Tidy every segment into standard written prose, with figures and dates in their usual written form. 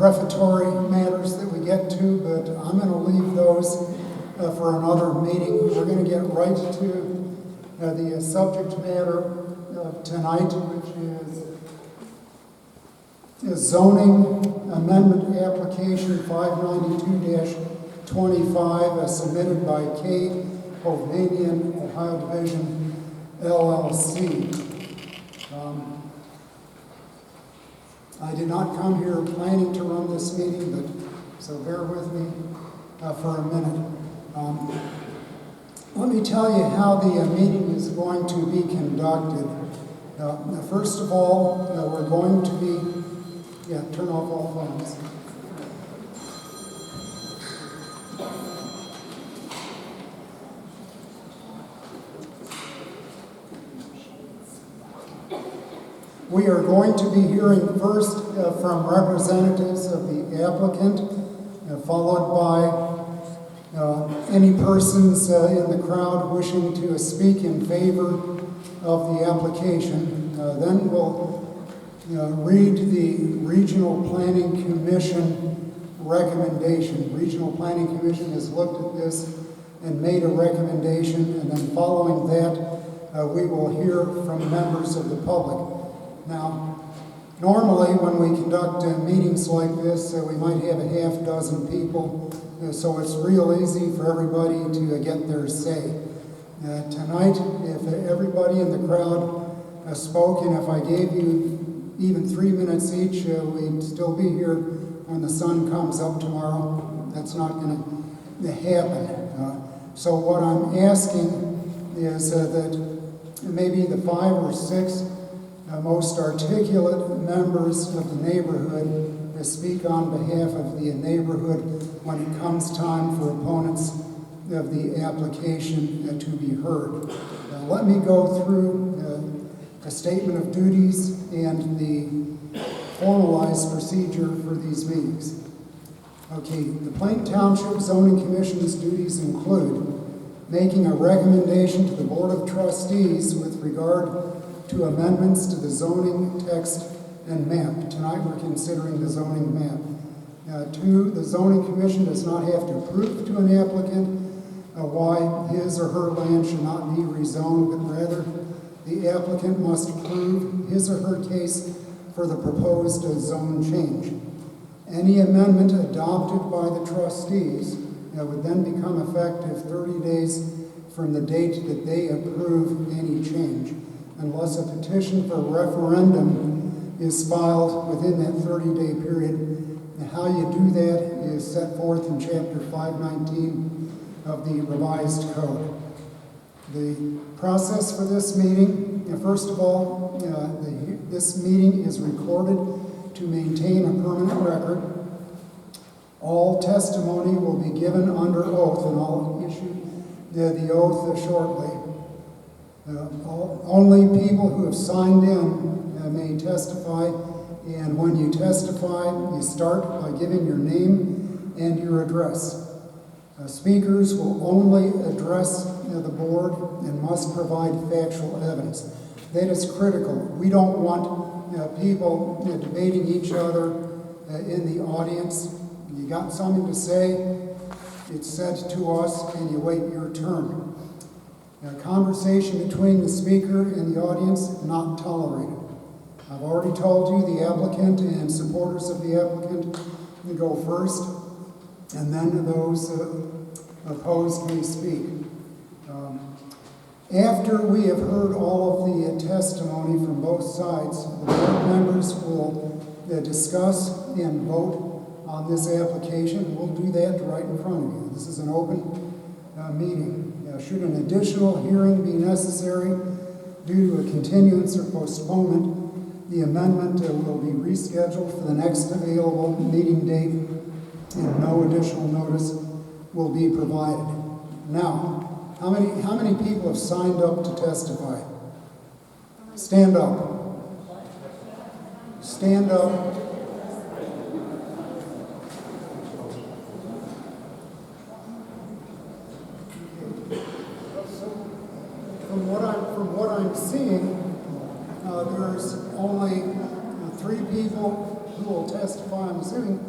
prefatory matters that we get to, but I'm going to leave those for another meeting. We're going to get right to the subject matter of tonight, which is zoning amendment application 592-25 submitted by K. Hovnanian, Ohio Division, LLC. I did not come here planning to run this meeting, but so bear with me for a minute. Let me tell you how the meeting is going to be conducted. First of all, we're going to be, turn off all phones. We are going to be hearing first from representatives of the applicant, followed by any persons in the crowd wishing to speak in favor of the application. Then we'll read the Regional Planning Commission recommendation. Regional Planning Commission has looked at this and made a recommendation, and then following that, we will hear from members of the public. Now, normally when we conduct meetings like this, we might have a half dozen people, so it's real easy for everybody to get their say. Tonight, if everybody in the crowd spoke, and if I gave you even 3 minutes each, we'd still be here when the sun comes up tomorrow. That's not going to happen. So what I'm asking is that maybe the 5 or 6 most articulate members of the neighborhood speak on behalf of the neighborhood when it comes time for opponents of the application to be heard. Let me go through a statement of duties and the formalized procedure for these meetings. Okay, the Plain Township Zoning Commission's duties include making a recommendation to the Board of Trustees with regard to amendments to the zoning text and map. Tonight we're considering the zoning map. 2, the zoning commission does not have to prove to an applicant why his or her land should not be rezoned, but rather the applicant must prove his or her case for the proposed zone change. Any amendment adopted by the trustees would then become effective 30 days from the date that they approve any change, unless a petition for referendum is filed within that 30-day period. And how you do that is set forth in Chapter 519 of the Revised Code. The process for this meeting, first of all, this meeting is recorded to maintain a permanent record. All testimony will be given under oath, and I'll issue the oath shortly. Only people who have signed in may testify, and when you testify, you start by giving your name and your address. Speakers will only address the board and must provide factual evidence. That is critical. We don't want people debating each other in the audience. You got something to say, it's said to us, and you wait your turn. Conversation between the speaker and the audience, not tolerated. I've already told you the applicant and supporters of the applicant can go first, and then those opposed may speak. After we have heard all of the testimony from both sides, the board members will discuss and vote on this application. We'll do that right in front of you. This is an open meeting. Should an additional hearing be necessary due to a continuance or postponement, the amendment will be rescheduled for the next available meeting date, and no additional notice will be provided. Now, how many people have signed up to testify? Stand up. Stand up. From what I'm seeing, there's only 3 people who will testify. I'm assuming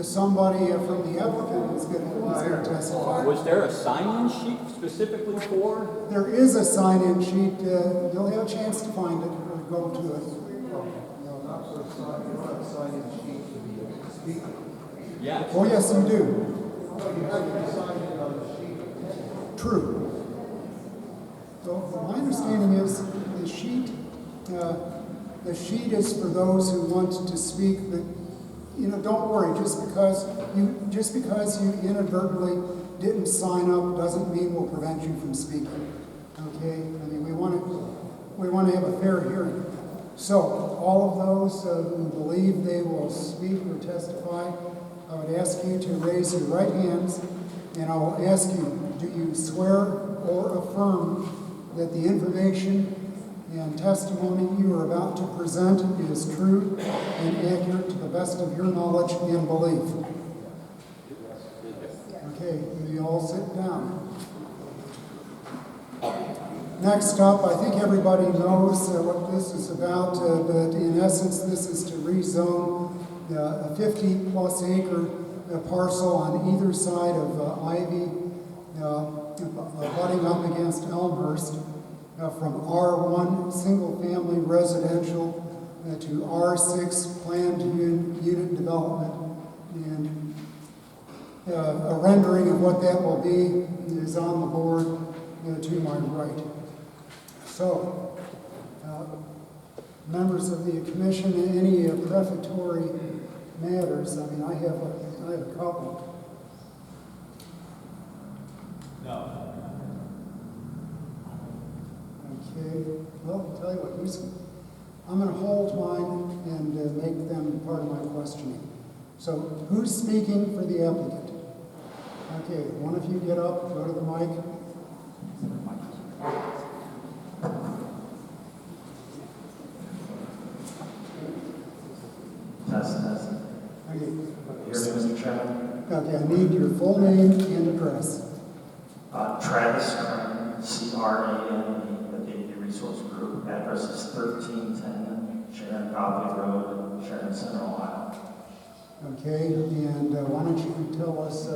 somebody from the applicant is going to testify. Was there a sign-in sheet specifically for? There is a sign-in sheet. You'll have a chance to find it or go to it. No, not for a sign, you don't have a sign-in sheet to be a speaker. Yes. Oh, yes, you do. No, you have to be signed in on the sheet. True. So my understanding is the sheet is for those who want to speak, but don't worry. Just because you inadvertently didn't sign up doesn't mean we'll prevent you from speaking. Okay? I mean, we want to have a fair hearing. So all of those who believe they will speak or testify, I would ask you to raise your right hands, and I will ask you, do you swear or affirm that the information and testimony you are about to present is true and accurate to the best of your knowledge and belief? Okay, you all sit down. Next up, I think everybody knows what this is about, but in essence, this is to rezone a 50-plus acre parcel on either side of Ivy, butting up against Elmhurst, from R1 single-family residential to R6 planned unit development. And a rendering of what that will be is on the board to my right. So, members of the commission, any prefatory matters? I mean, I have a couple. No. Okay, well, I'll tell you what, I'm going to hold mine and make them part of my questioning. So, who's speaking for the applicant? Okay, one of you get up, go to the mic. Test. Okay. Hear me, Mr. Chairman? Okay, I need your full name and address. Travis Crane, C-R-A-N-E, the Daily Resource Group. Address is 1310 Sharon Copley Road, Sharon Center, Ohio. Okay, and why don't you tell us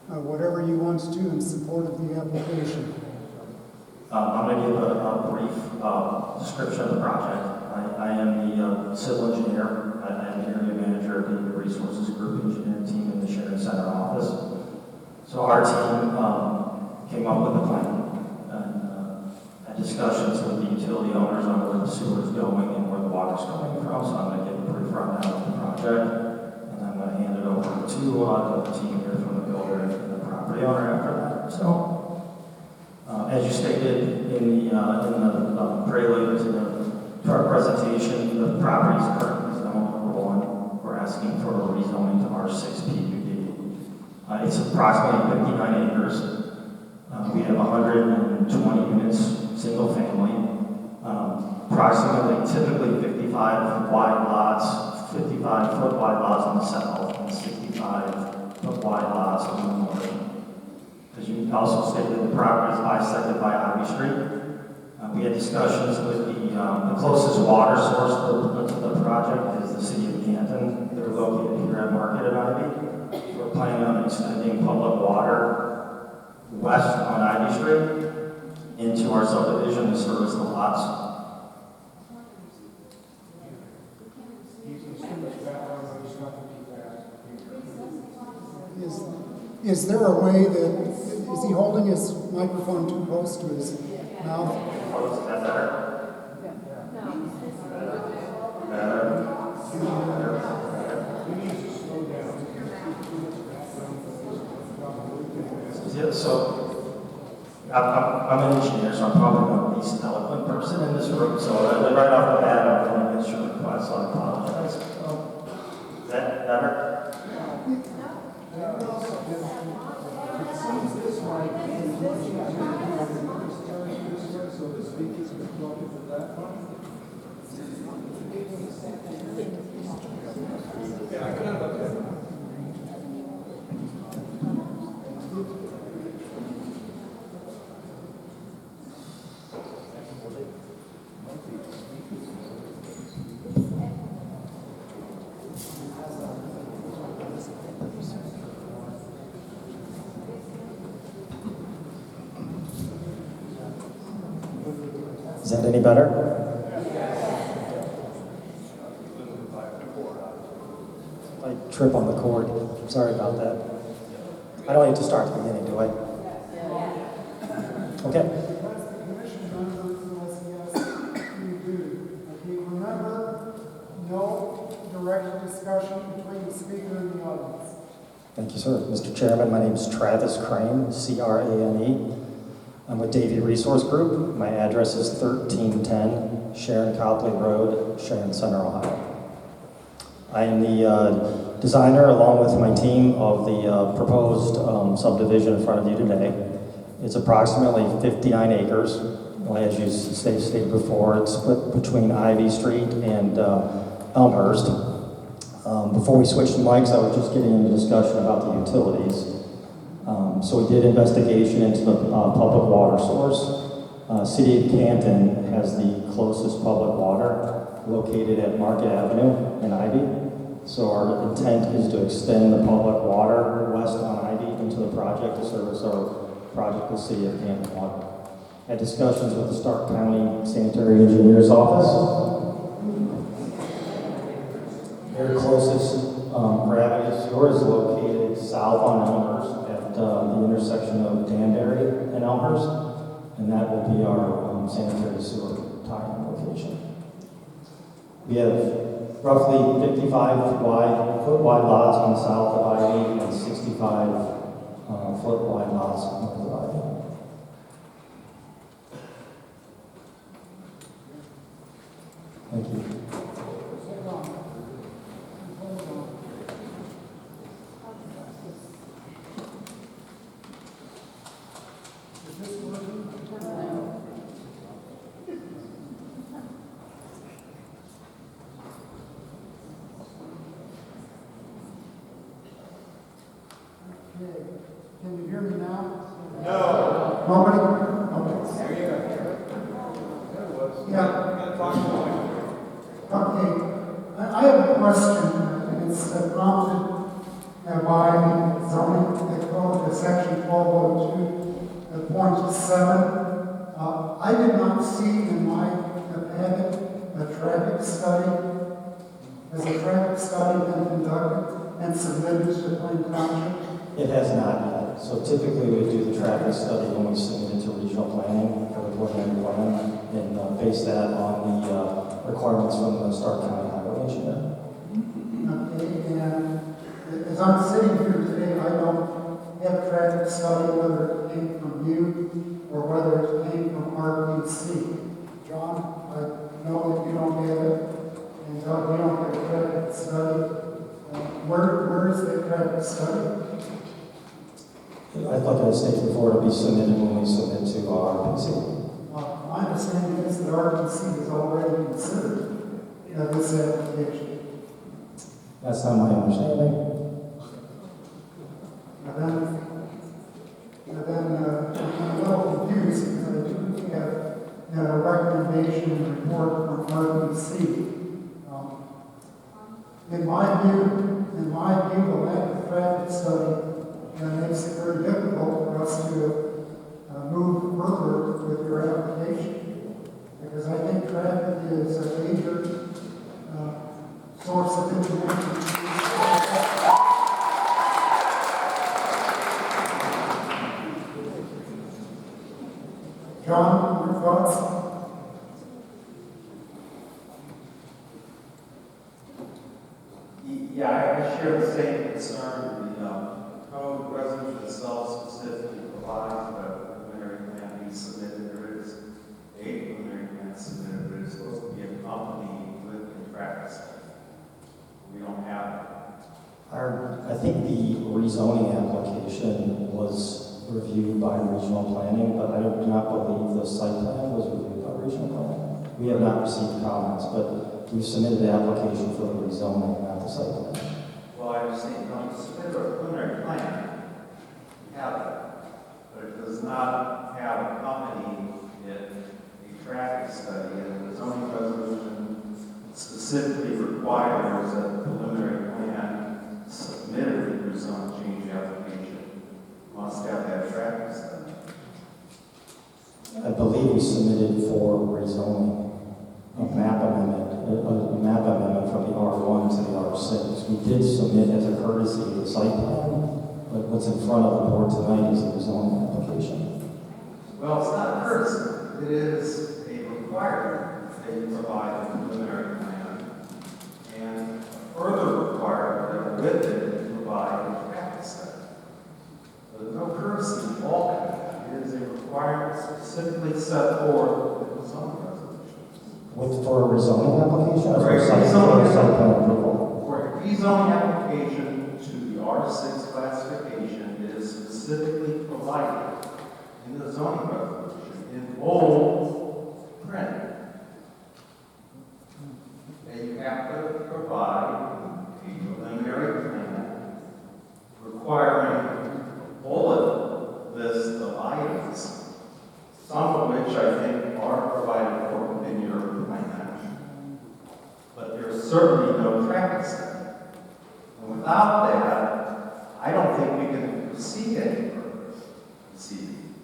whatever you want to in support of the application? I'm going to give a brief description of the project. I am the civil engineer. I am the area manager of the Resources Group engineering team in the Sharon Center office. So our team came up with a plan and had discussions with the utility owners on where the sewer is going and where the water is coming from. So I'm going to give a brief rundown of the project, and I'm going to hand it over to the team here from the builder and the property owner after that. So, as you stated in the prelude to our presentation, the property is currently zoned number 1. We're asking for a rezoning to R6 PUD. It's approximately 59 acres. We have 120 units, single family. Typically 55 wide lots, 55-foot wide lots on the south, and 65-foot wide lots on the north. As you also stated, the property is bisected by Ivy Street. We had discussions with the closest water source to the project is the city of Canton. They're located here at Market and Ivy. We're planning on extending public water west on Ivy Street into our subdivision to service the lots. Is there a way that, is he holding his microphone too close to his mouth? Oh, is that better? Better? Yeah, so I'm an engineer, so I'm probably not the least eloquent person in this room. So right off the bat, I'm going to miss your request, so I apologize. Is that better? Is that any better? I trip on the cord. Sorry about that. I don't need to start at the beginning, do I? Okay. That's the commission members, yes, you do. Okay, remember, no direct discussion between the speaker and the audience. Thank you, sir. Mr. Chairman, my name is Travis Crane, C-R-A-N-E. I'm with Davie Resource Group. My address is 1310 Sharon Copley Road, Sharon Center, Ohio. I am the designer, along with my team, of the proposed subdivision in front of you today. It's approximately 59 acres. Well, as you stated before, it's split between Ivy Street and Elmhurst. Before we switched to mics, I was just getting into discussion about the utilities. So we did investigation into the public water source. City of Canton has the closest public water, located at Market Avenue in Ivy. So our intent is to extend the public water west on Ivy into the project to service our project with City of Canton Water. Had discussions with the Stark County Sanitary Engineer's Office. Their closest gravity sewer is located south on Elmhurst at the intersection of Danbury and Elmhurst, and that will be our sanitary sewer tie-in location. We have roughly 55 foot wide lots on the south of Ivy and 65 foot wide lots north of Ivy. Thank you. Can you hear me now? No. Nobody? Okay. Yeah. Okay. I have a question, and it's prompted by zoning code, section 1202.7. I did not see in my packet a traffic study. Has a traffic study been conducted and submitted to Plain Township? It has not yet. So typically we do the traffic study when we submit it to regional planning for the preliminary plan and base that on the requirements from the Stark County Highway Engineer. Okay, and as I'm sitting here today, I don't have a traffic study, whether it came from you or whether it came from RPC. John, I know that you don't have it, and Doug, you don't have a traffic study. Where is the traffic study? I thought that stated before to be submitted when we submit to RPC. My understanding is that RPC has already considered this application. That's not my understanding. And then I'm a little confused because I do have a recommendation and report from RPC. In my view, the lack of traffic study makes it very difficult for us to move further with your application, because I think traffic is a major source of information. John, your thoughts? Yeah, I share the same concern. The code resolution itself specifically provides that a preliminary plan be submitted. There is a preliminary plan submitted, but it's supposed to be accompanied with a traffic study. We don't have it. I think the rezoning application was reviewed by regional planning, but I do not believe the site plan was reviewed by regional planning. We have not received comments, but we submitted the application for the rezoning, not the site plan. Well, I understand, when you submit a preliminary plan, you have it, but it does not have accompanying it a traffic study, and the zoning resolution specifically requires that the preliminary plan submitted with your zone change application must have that traffic study. I believe we submitted for rezoning, a map amendment from the R1 to the R6. We did submit as a courtesy the site plan, but what's in front of the board tonight is a rezoning application. Well, it's not a courtesy, it is a requirement that you provide a preliminary plan, and a further requirement that with it, you provide a traffic study. So there's no courtesy involved in that. It is a requirement specifically set forth in the zoning resolution. For a rezoning application or For a for site plan approval? For a rezoning application to the R6 classification, it is specifically provided in the zoning resolution in bold print that you have to provide a preliminary plan requiring a bullet list of items, some of which I think are provided for in your plan, but there's certainly no traffic study. And without that, I don't think we can proceed any further this evening,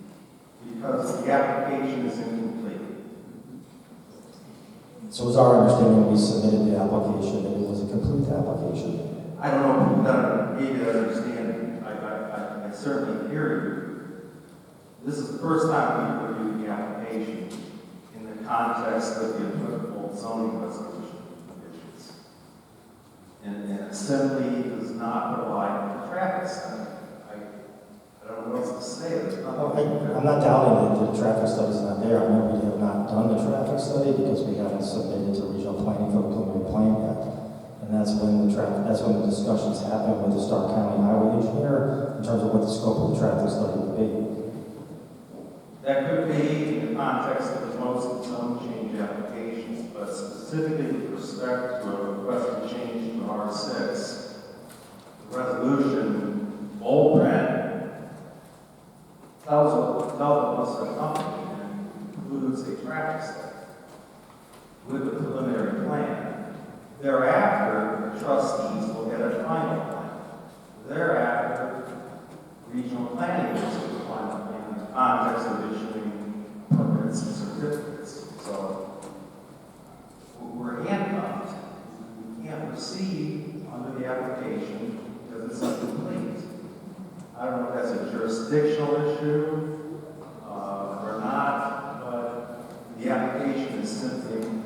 because the application is incomplete. So it was our understanding when we submitted the application that it was a complete application. I don't know if you've done maybe that understanding. I certainly hear you. This is the first time we reviewed the application in the context of the applicable zoning resolution provisions. And it simply does not provide a traffic study. I don't know what else to say. There's nothing. I'm not doubting that the traffic study is not there. I know we have not done the traffic study because we haven't submitted to regional planning for the preliminary plan yet. And that's when the discussions happen with the Stark County Highway Engineer in terms of what the scope of the traffic study would be. That could be in the context of most zone change applications, but specifically with respect to a request to change to R6, the resolution, bold print, tells us a company includes a traffic study with the preliminary plan. Thereafter, the trustees will get a final plan. Thereafter, regional planning will get a final plan in the context of issuing permits and certificates. So we're handcuffed. We can't proceed under the application because it's incomplete. I don't know if that's a jurisdictional issue or not, but the application is simply incomplete.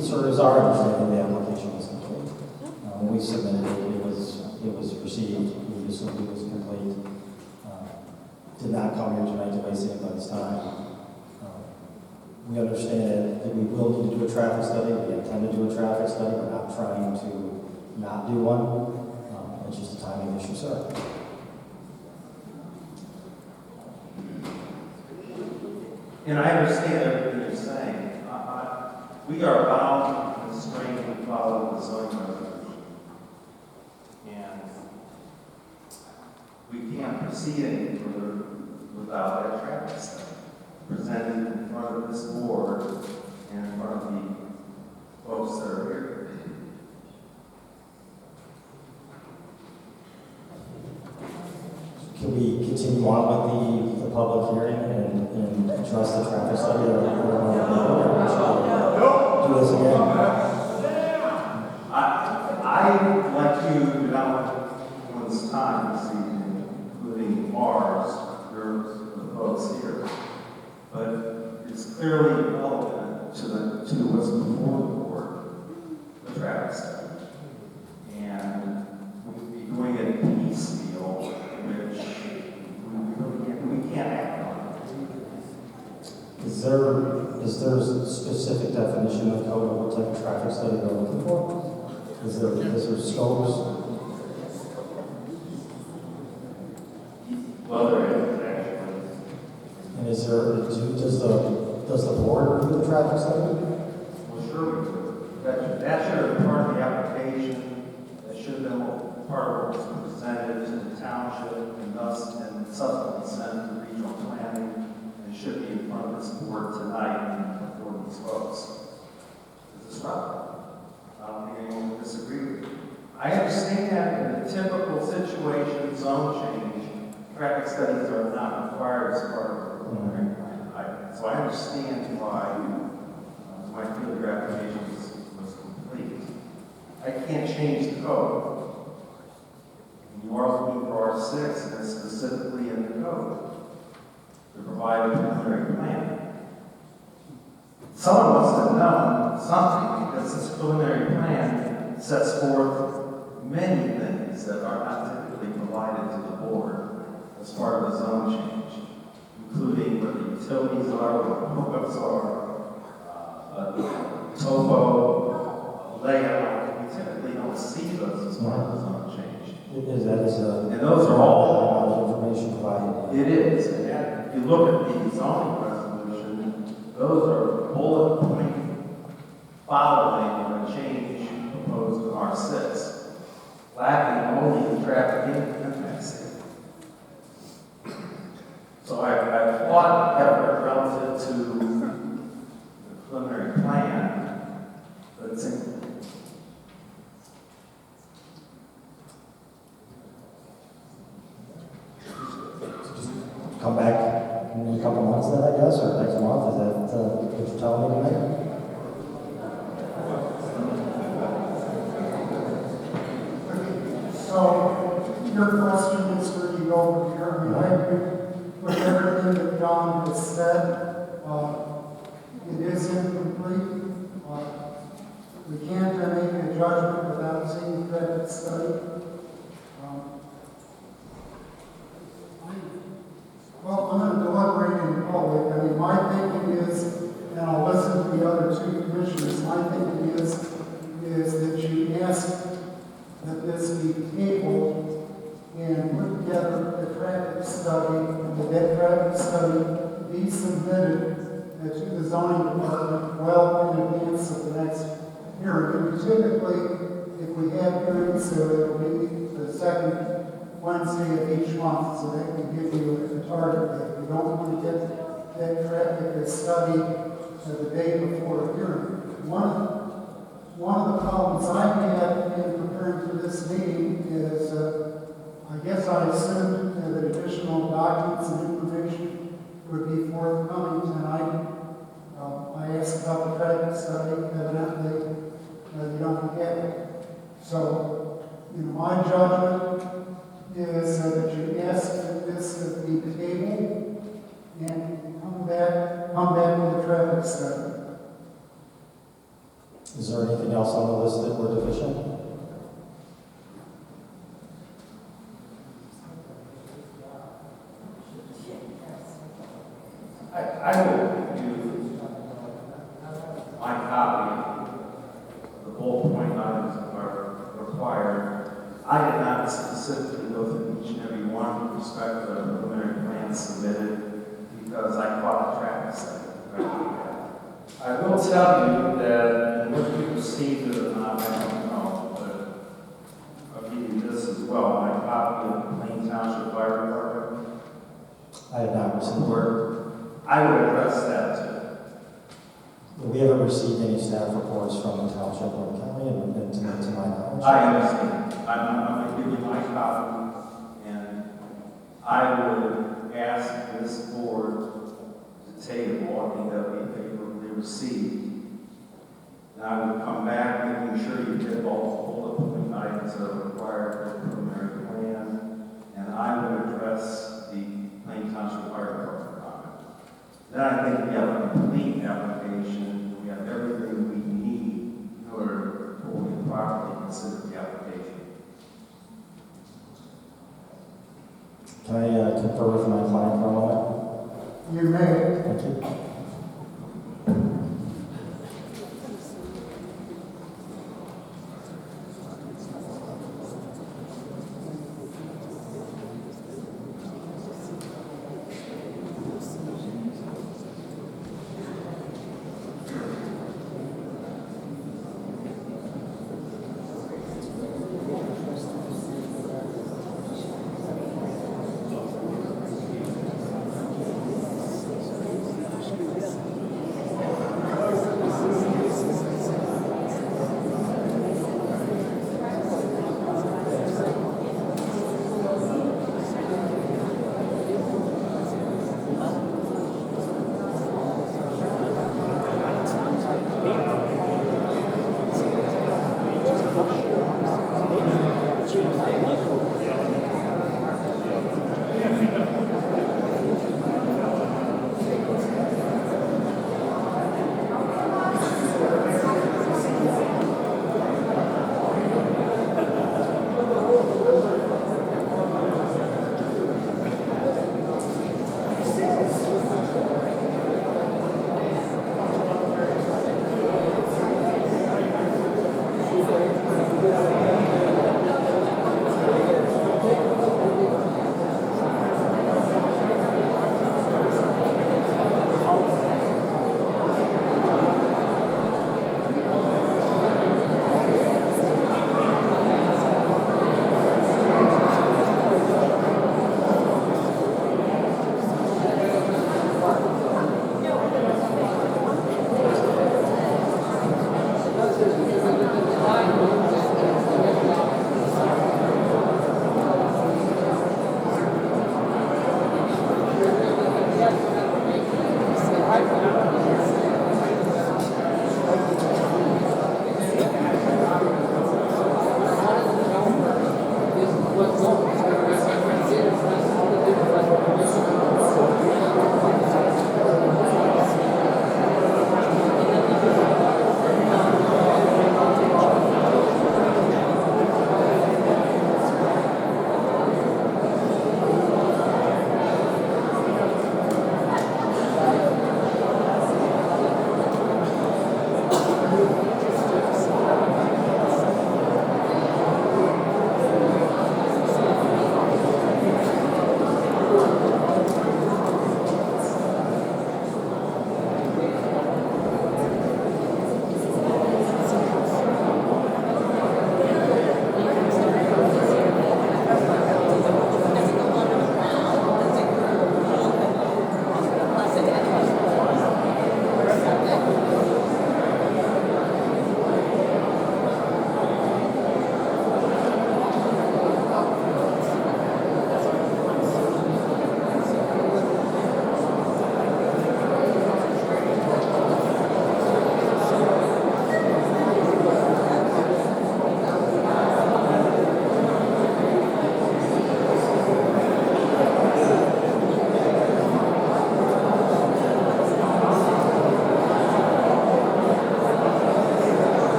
Sir, is our understanding the application was complete. When we submitted it, it was received. We assumed it was complete. Did not come here tonight to waste anybody's time. We understand that we will need to do a traffic study. We intend to do a traffic study. We're not trying to not do one. It's just a timing issue, sir. And I understand everything you're saying. We are bound and constrained to follow the zoning resolution. And we can't proceed any further without that traffic study presented in front of this board and in front of the folks that are here. Can we continue on with the public hearing and address the traffic study? Or do this again? I'd like to, without one's time this evening, including ours, the folks here, but it's clearly relevant to what's before the board, the traffic study. And we'd be doing it piecemeal, which we can't act on. Is there a specific definition in the code of what type of traffic study they're looking for? Is there scopes? Well, there is actually. And does the board review the traffic study? Well, sure we do. That should have been part of the application. That should have been part of what was presented to the township and thus and subsequently sent to regional planning and should be in front of this board tonight and before these folks. Is this right? I don't think anyone will disagree with me. I understand that in a typical situation, zone change, traffic studies are not required as part of the preliminary plan. So I understand why my field application was complete. I can't change the code. You are looking for R6, and it's specifically in the code to provide a preliminary plan. Someone must have known something because this preliminary plan sets forth many things that are not typically provided to the board as part of the zone change, including what the utilities are, what the hookups are, topo, layout. We typically don't see those as part of the zone change. That is And those are all, information provided. it is. And that, if you look at the zoning resolution, those are bullet point following a change proposed in R6. Lacking only the traffic impact statement. So I applaud the effort relative to the preliminary plan, but it's incomplete. Come back in a couple months then, I guess, or next month, is that what you're telling me tonight? So, your question is really over here. I mean, I agree with everything that John has said. It is incomplete. We can't make a judgment without seeing the traffic study. Well, I'm going to deliberate in public. I mean, my thinking is, and I'll listen to the other two commissioners, my thinking is that you ask that this be tabled and put together a traffic study, and that traffic study be submitted to the zoning department well in advance of the next hearing. And typically, if we have hearings, so it'll be the second Wednesday of each month, so that can give you a target date. We don't want to get that traffic study the day before a hearing. One of the problems I had in preparing for this meeting is, I guess I assumed that additional documents and information would be forthcoming tonight. I asked about the traffic study, evidently you don't get it. So, my judgment is that you ask that this be tabled and come back with a traffic study. Is there anything else on the list that we're deficient? I will use my copy. The bullet point items are required. I did not specifically go through each and every one with respect to the preliminary plan submitted because I caught the traffic study. I will tell you that whether you received it or not, I don't know, but I'll give you this as well. My copy of the Plain Township Fire Department, I have not received. where I would address that too. We haven't received any staff reports from the township or the county, and to my knowledge. I understand. I'm going to give you my copy, and I would ask this board to table anything that we favorably received. And I would come back making sure you get all the bullet point items that are required for the preliminary plan, and I would address the Plain Township Fire Department comment. Then I think we have a complete application. We have everything we need in order to fully properly consider the application. Can I confer with my client for a moment? You may. Thank you.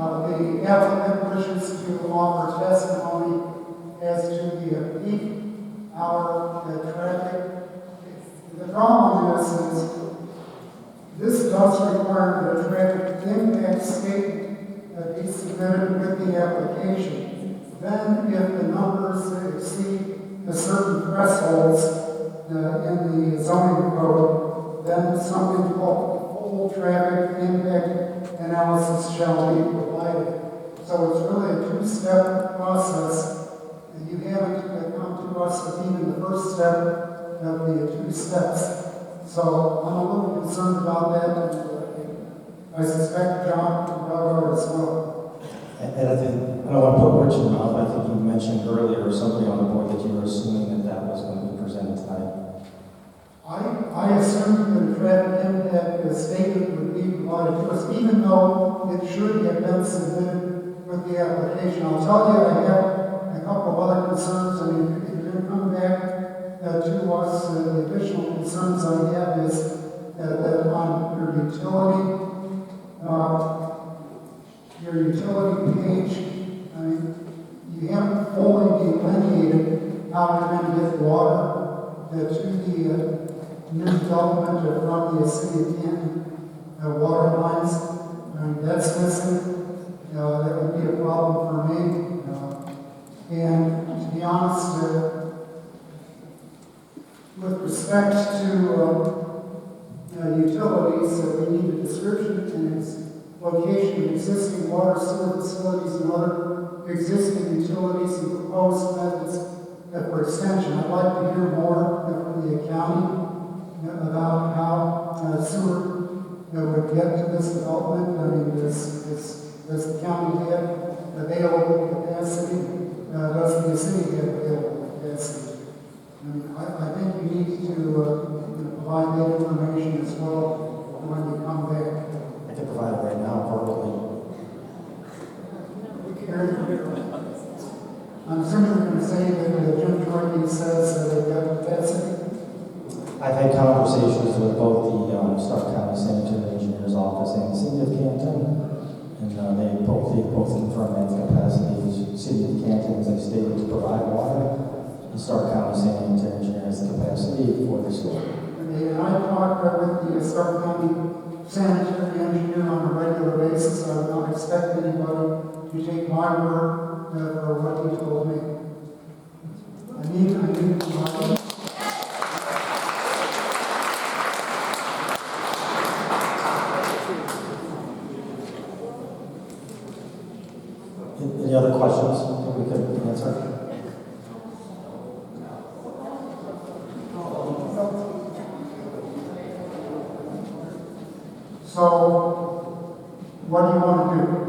The applicant wishes to offer testimony as to the peak hour traffic. The problem is this does require that a traffic impact statement be submitted with the application. Then, if the numbers exceed the certain thresholds in the zoning code, then something called full traffic impact analysis shall be provided. So it's really a two-step process. And you haven't come to us with even the first step of the two steps. So I'm a little concerned about that, and I suspect John and Doug are as well. And I think, I don't want to put words in your mouth, I think you mentioned earlier, somebody on the board, that you were assuming that that was going to be presented tonight. I assumed that a traffic impact statement would be provided to us, even though it should have been submitted with the application. I'll tell you, I have a couple of other concerns. I mean, if you're going to come back to us, the additional concerns I have is that on your utility page, I mean, you haven't fully delineated how you're going to get water to the new development from the city of Canton water lines. I mean, that's missing. That would be a problem for me. And to be honest, with respect to utilities, we need a description and its location of existing water, sewer facilities, and other existing utilities and proposed methods for extension. I'd like to hear more from the county about how sewer would get to this development. I mean, does the county have available capacity? Does the city have available capacity? I think you need to provide that information as well when you come back. I can provide it right now, verbally. I'm simply going to say that Jim Troy says that they've got capacity. I've had conversations with both the Stark County Sanitary Engineer's Office and the City of Canton, and they both confirm that the capacity is City of Canton, as I stated, to provide water. The Stark County Sanitary Engineer has the capacity for the sewer. And I talk with the Stark County Sanitary Engineer on a regular basis. I would not expect anybody to take my word for what he told me. I need Any other questions that we could answer? So, what do you want to do?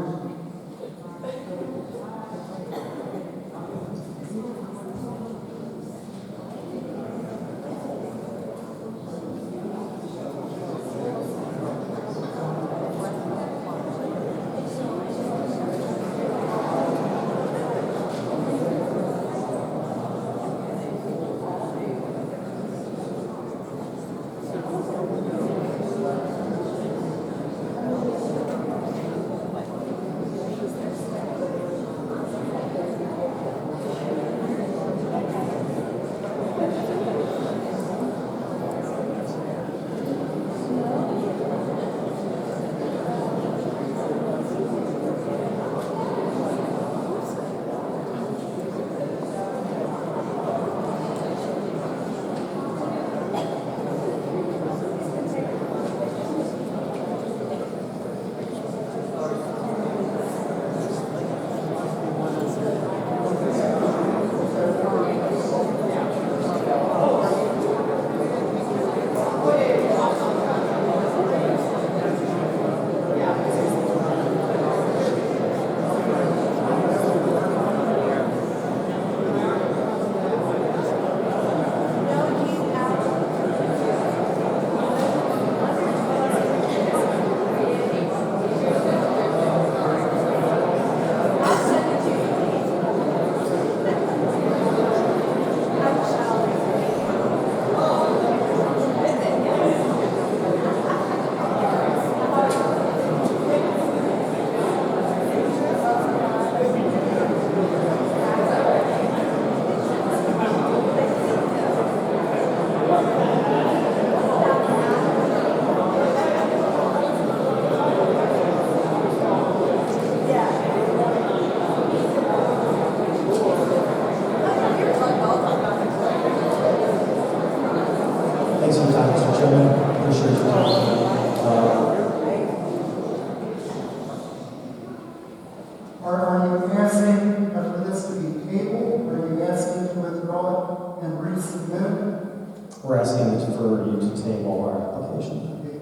Are you asking for this to be tabled? Are you asking to withdraw it and resubmit We're asking for you to table our application. it? Okay.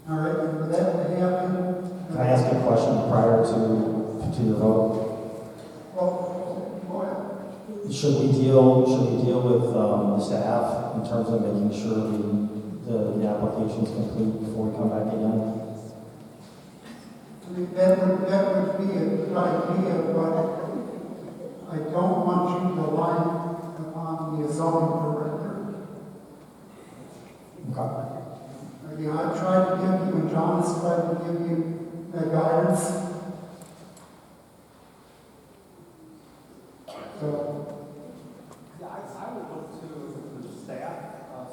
All right, and for that to happen. Can I ask a question prior to your vote? Well, go ahead. Should we deal with the staff in terms of making sure the application is complete before we come back again? I mean, that would be a good idea, but I don't want you to rely upon the zoning director. Okay. I've tried to give you, and John has tried to give you guidance. So, I would look to the staff,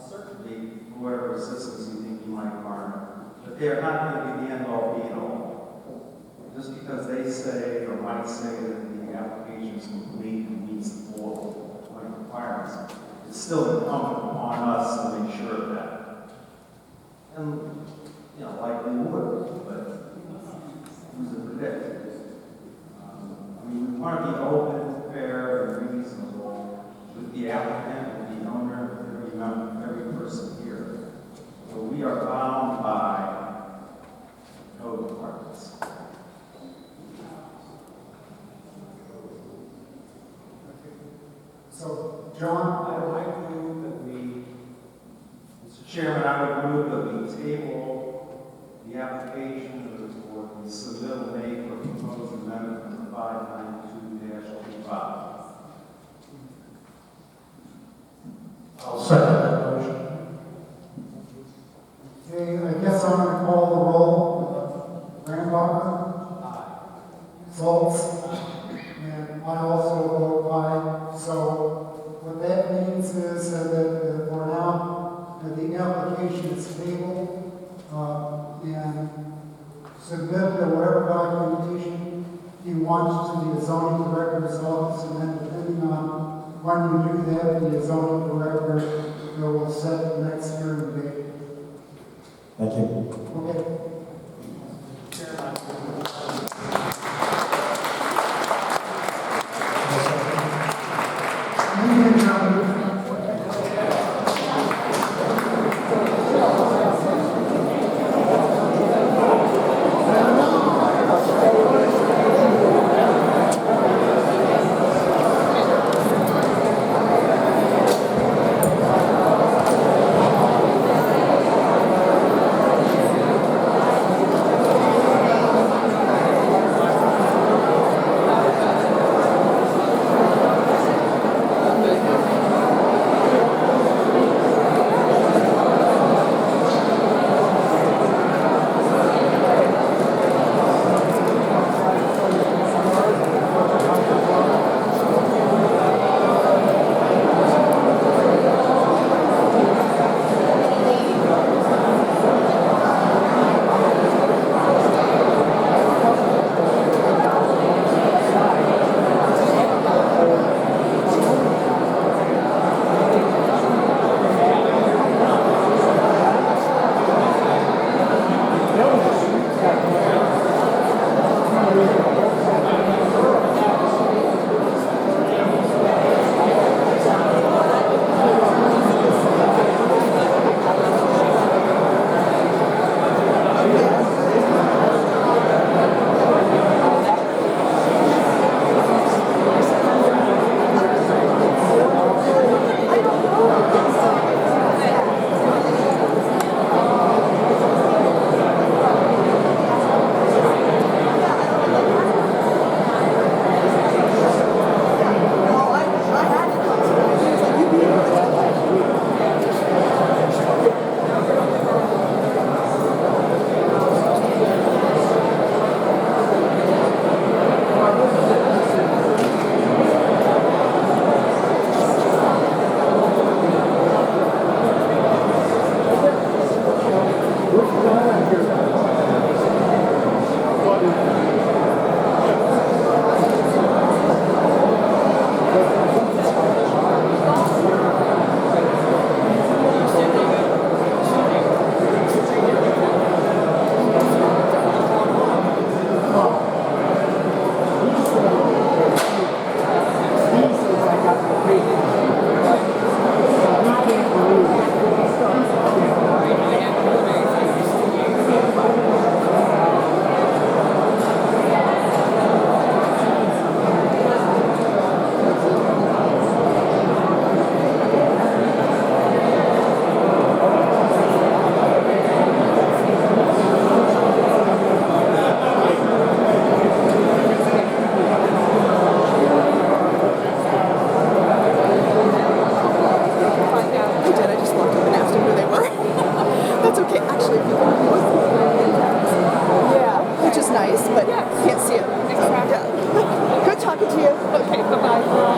certainly whoever assistance you think you might garner. But they're not going to be the end all be all. Just because they say or might say that the application is complete and meets the full requirements, it's still incumbent upon us to make sure of that. And, likely would, but who's to predict? I mean, we want to be open, fair, and reasonable with the applicant, with the owner, with every member, every person here. So we are bound by code requirements. so John, I move that we, Mr. Chairman, I would move that we table the application for the submittal made for proposed amendment number 592-25. I'll second that motion. okay, I guess I'm going to call the roll. Rambacher? Schultz? And I also vote aye. So what that means is that for now, the application is tabled and submit whatever documentation you want to the zoning director's office, and then depending on when you do that, the zoning director will set the next hearing date. Thank you. Okay. Meeting adjourned. see you. Thanks for having me. Good talking to you. Okay, bye-bye.